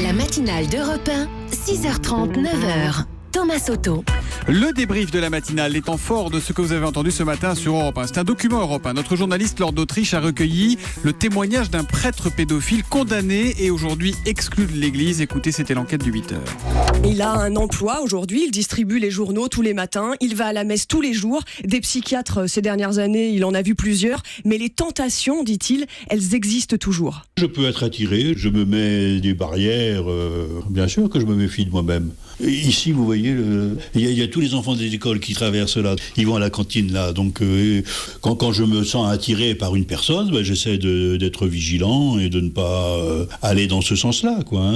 La matinale d'Europe 1, 6h30, 9h. Thomas Soto. Le débrief de la matinale, les temps forts de ce que vous avez entendu ce matin sur Europe 1. C'est un document Europe 1. Notre journaliste Laure d'Autriche a recueilli le témoignage d'un prêtre pédophile condamné et aujourd'hui exclu de l'église. Écoutez, c'était l'enquête du 8h. Il a un emploi aujourd'hui, il distribue les journaux tous les matins, il va à la messe tous les jours. Des psychiatres ces dernières années, il en a vu plusieurs, mais les tentations, dit-il, elles existent toujours. Je peux être attiré, je me mets des barrières, bien sûr que je me méfie de moi-même. Ici, vous voyez, il y a tous les enfants des écoles qui traversent là, ils vont à la cantine là, donc quand je me sens attiré par une personne, j'essaie d'être vigilant et de ne pas aller dans ce sens-là, quoi.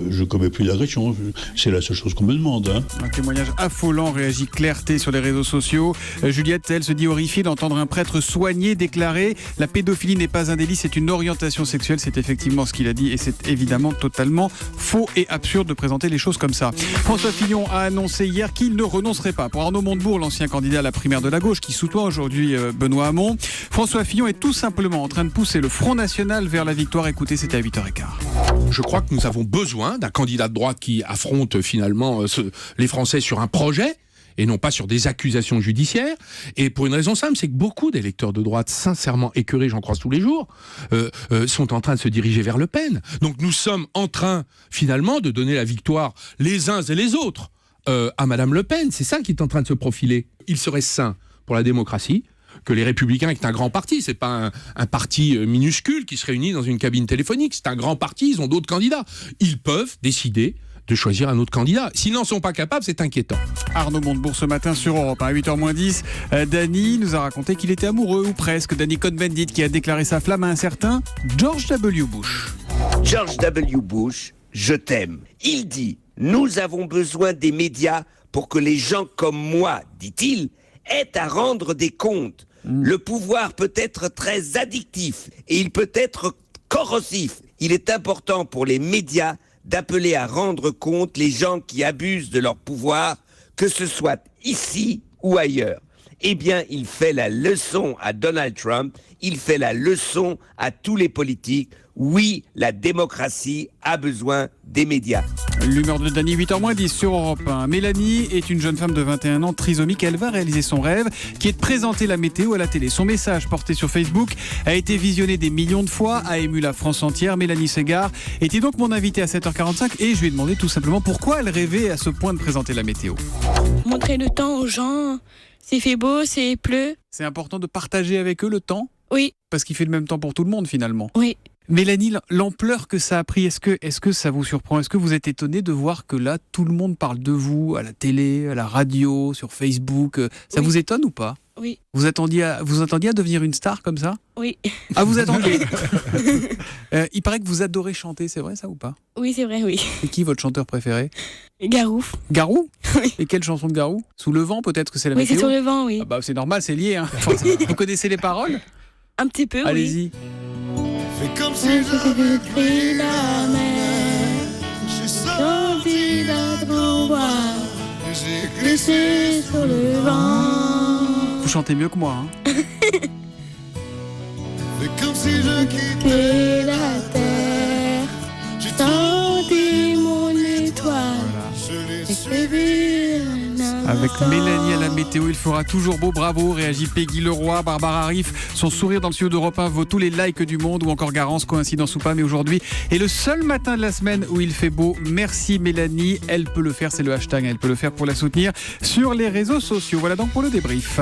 Je commets plus d'agression, c'est la seule chose qu'on me demande. Un témoignage affolant, réagit Clarté sur les réseaux sociaux. Juliette, elle, se dit horrifiée d'entendre un prêtre soigné déclarer « La pédophilie n'est pas un délit, c'est une orientation sexuelle ». C'est effectivement ce qu'il a dit et c'est évidemment totalement faux et absurde de présenter les choses comme ça. François Fillon a annoncé hier qu'il ne renoncerait pas. Pour Arnaud Montebourg, l'ancien candidat à la primaire de la gauche qui soutenait aujourd'hui Benoît Hamon, François Fillon est tout simplement en train de pousser le Front National vers la victoire. Écoutez, c'était à 8h15. Je crois que nous avons besoin d'un candidat de droite qui affronte finalement les Français sur un projet et non pas sur des accusations judiciaires. Et pour une raison simple, c'est que beaucoup d'électeurs de droite, sincèrement écœurés, j'en croise tous les jours, sont en train de se diriger vers Le Pen. Donc nous sommes en train, finalement, de donner la victoire les uns et les autres à Madame Le Pen. C'est ça qui est en train de se profiler. Il serait sain pour la démocratie que les Républicains, qui est un grand parti, c'est pas un parti minuscule qui se réunit dans une cabine téléphonique, c'est un grand parti, ils ont d'autres candidats. Ils peuvent décider de choisir un autre candidat. S'ils n'en sont pas capables, c'est inquiétant. Arnaud Montebourg ce matin sur Europe 1, à 8h10. Danny nous a raconté qu'il était amoureux, ou presque. Danny Cohn-Bendit qui a déclaré sa flamme à un certain George W. Bush. George W. Bush, je t'aime. Il dit « Nous avons besoin des médias pour que les gens comme moi, dit-il, aient à rendre des comptes. Le pouvoir peut être très addictif et il peut être corrosif. Il est important pour les médias d'appeler à rendre compte les gens qui abusent de leur pouvoir, que ce soit ici ou ailleurs. Eh bien, il fait la leçon à Donald Trump, il fait la leçon à tous les politiques. Oui, la démocratie a besoin des médias. L'humeur de Dany, 8h10 sur Europe 1. Mélanie est une jeune femme de 21 ans trisomique. Elle va réaliser son rêve, qui est de présenter la météo à la télé. Son message porté sur Facebook a été visionné des millions de fois, a ému la France entière. Mélanie Ségard était donc mon invitée à 7h45 et je lui ai demandé tout simplement pourquoi elle rêvait à ce point de présenter la météo. Montrer le temps aux gens, c'est fait beau, c'est pleut. C'est important de partager avec eux le temps ? Oui. Parce qu'il fait le même temps pour tout le monde finalement. Oui. Mélanie, l'ampleur que ça a pris, est-ce que ça vous surprend ? Est-ce que vous êtes étonnée de voir que là, tout le monde parle de vous, à la télé, à la radio, sur Facebook ? Ça vous étonne ou pas ? Oui. Vous attendiez à devenir une star comme ça ? Oui. Ah, vous attendiez ? Il paraît que vous adorez chanter, c'est vrai ça ou pas ? Oui, c'est vrai, oui. C'est qui votre chanteur préféré ? Garou. Garou ? Oui. Et quelle chanson de Garou ? Sous le vent peut-être que c'est la Oui, météo ? c'est sur le vent, oui. Ah bah, c'est normal, c'est lié. Hein. Vous connaissez les paroles ? Un petit peu, Allez-y. Fais comme si j'avais pris la mer, j'ai senti la tromboire, j'ai glissé sur le vent. Vous chantez mieux que moi. Hein. Fais comme si je quittais la terre, j'ai senti mon étoile, je l'ai suivi. Avec Mélanie à la météo, il fera toujours beau, bravo, réagit Peggy Leroy, Barbara Riff. Son sourire dans le studio d'Europe 1 vaut tous les likes du monde, ou encore Garance, coïncidence ou pas, mais aujourd'hui est le seul matin de la semaine où il fait beau. Merci Mélanie, elle peut le faire, c'est le hashtag, elle peut le faire pour la soutenir sur les réseaux sociaux. Voilà donc pour le débrief.